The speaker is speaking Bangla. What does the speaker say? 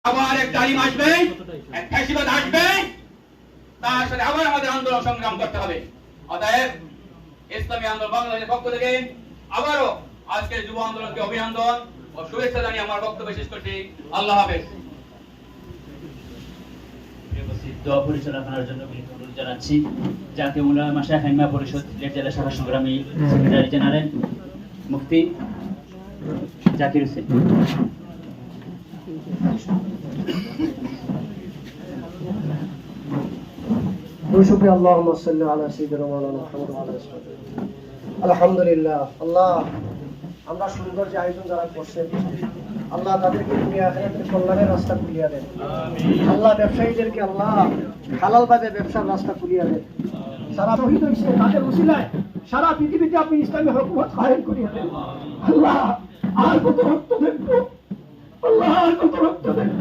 আবার এক জালিম আসবে, এক ফ্যাসিবাদ আসবে, তার সাথে আবার আমাদের আন্দোলন সংগ্রাম করতে হবে। অতএব ইসলামী আন্দোলন বাংলাদেশের পক্ষ থেকে আবারও আজকের যুব আন্দোলনকে অভিনন্দন ও শুভেচ্ছা জানিয়ে আমার বক্তব্য শেষ করছি। আল্লাহ হাফেজ। দোয়া পরিচালনা করার জন্য অনুরোধ জানাচ্ছি জাতীয় উলামা মাশায়েখ আইম্মা পরিষদ সিলেট জেলা শাখা সংগ্রামী সেক্রেটারি জেনারেল মুফতি জাকির হোসেন। শুকরিয়া আল্লাহুম্মা সাল্লি আলা সাইয়্যিদিনা মাওলানা মুহাম্মদ ওয়া আলা আলিহি। আলহামদুলিল্লাহ। আল্লাহ, আমরা সুন্দর যে আয়োজন যারা করছেন, আল্লাহ তাদেরকে দুনিয়া আখিরাতের কল্যাণের রাস্তা খুলিয়া দেন। আল্লাহ ব্যবসায়ীদেরকে আল্লাহ হালালভাবে ব্যবসার রাস্তা খুলিয়া দেন। সারা শহীদ হয়েছে তাদের উসিলায় সারা পৃথিবীতে আপনি ইসলামী হুকুমত কায়েম করিয়া দেন। আল্লাহ, আর কত রক্ত দেখবো, আল্লাহ আর কত রক্ত দেখবো।